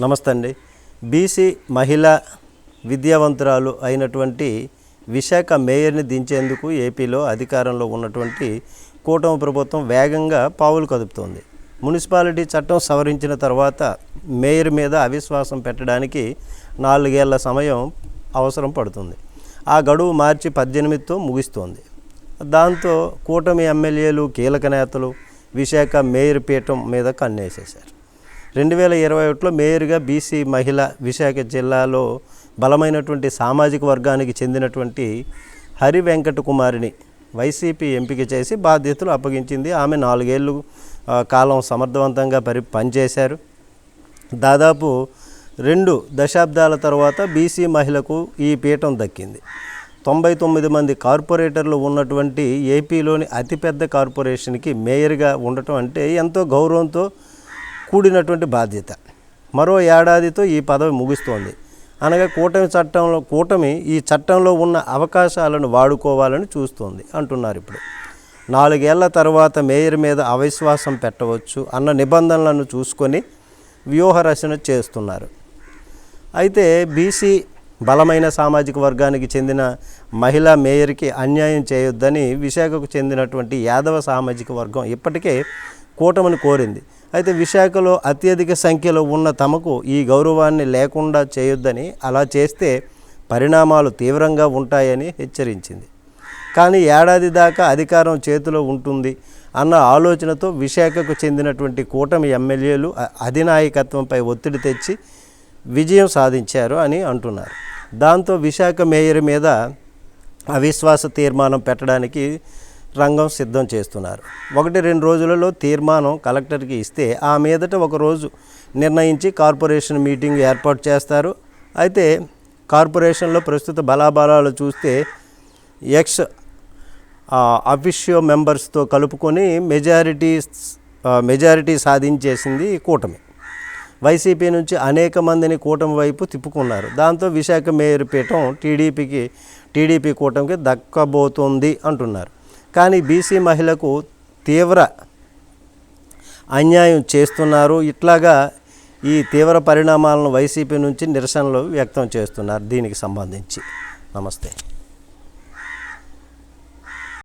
నమస్తే అండి. బీసీ మహిళా విద్యావంతురాలు అయినటువంటి విశాఖ మేయర్ని దించేందుకు ఏపీలో అధికారంలో ఉన్నటువంటి కూటమి ప్రభుత్వం వేగంగా పావులు కదుపుతోంది. మున్సిపాలిటీ చట్టం సవరించిన తర్వాత మేయర్ మీద అవిశ్వాసం పెట్టడానికి 4 ఏళ్ల సమయం అవసరం పడుతుంది. ఆ గడువు మార్చి 18తో ముగుస్తోంది. దాంతో కూటమి ఎమ్మెల్యేలు, కీలక నేతలు విశాఖ మేయర్ పీఠం మీద కన్నేసేశారు. 2021లో మేయర్గా బీసీ మహిళ విశాఖ జిల్లాలో బలమైనటువంటి సామాజిక వర్గానికి చెందినటువంటి హరి వెంకట కుమారిని వైసీపీ ఎంపిక చేసి బాధ్యతలు అప్పగించింది. ఆమె 4 ఏళ్ళు కాలం సమర్థవంతంగా పనిచేశారు. దాదాపు 2 దశాబ్దాల తర్వాత బీసీ మహిళకు ఈ పీఠం దక్కింది. 99 మంది కార్పొరేటర్లు ఉన్నటువంటి ఏపీలోని అతిపెద్ద కార్పొరేషన్కి మేయర్గా ఉండటం అంటే ఎంతో గౌరవంతో కూడినటువంటి బాధ్యత. మరో ఏడాదితో ఈ పదవి ముగుస్తోంది. అనగా కూటమి ఈ చట్టంలో ఉన్న అవకాశాలను వాడుకోవాలని చూస్తోంది అంటున్నారు. ఇప్పుడు 4 ఏళ్ల తర్వాత మేయర్ మీద అవిశ్వాసం పెట్టవచ్చు అన్న నిబంధనలను చూసుకొని వ్యూహరచన చేస్తున్నారు. అయితే బీసీ బలమైన సామాజిక వర్గానికి చెందిన మహిళా మేయర్కి అన్యాయం చేయొద్దని విశాఖకు చెందినటువంటి యాదవ సామాజిక వర్గం ఇప్పటికే కూటమిని కోరింది. అయితే విశాఖలో అత్యధిక సంఖ్యలో ఉన్న తమకు ఈ గౌరవాన్ని లేకుండా చేయొద్దని, అలా చేస్తే పరిణామాలు తీవ్రంగా ఉంటాయని హెచ్చరించింది. కానీ ఏడాది దాకా అధికారం చేతిలో ఉంటుంది అన్న ఆలోచనతో విశాఖకు చెందినటువంటి కూటమి ఎమ్మెల్యేలు అధినాయకత్వంపై ఒత్తిడి తెచ్చి విజయం సాధించారు అని అంటున్నారు. దాంతో విశాఖ మేయర్ మీద అవిశ్వాస తీర్మానం పెట్టడానికి రంగం సిద్ధం చేస్తున్నారు. 1-2 రోజులలో తీర్మానం కలెక్టర్కి ఇస్తే ఆ మీదట ఒక రోజు నిర్ణయించి కార్పొరేషన్ మీటింగ్ ఏర్పాటు చేస్తారు. అయితే కార్పొరేషన్లో ప్రస్తుత బలాబలాలు చూస్తే ఎక్స్ అఫిషియో మెంబర్స్తో కలుపుకొని మెజారిటీ సాధించేసింది కూటమి. వైసీపీ నుంచి అనేక మందిని కూటమి వైపు తిప్పుకున్నారు. దాంతో విశాఖ మేయర్ పీఠం టీడీపీ కూటమికి దక్కబోతోంది అంటున్నారు. కానీ బీసీ మహిళకు తీవ్ర అన్యాయం చేస్తున్నారు. ఇట్లాగా ఈ తీవ్ర పరిణామాలను వైసీపీ నుంచి నిరసనలు వ్యక్తం చేస్తున్నారు. దీనికి సంబంధించి నమస్తే.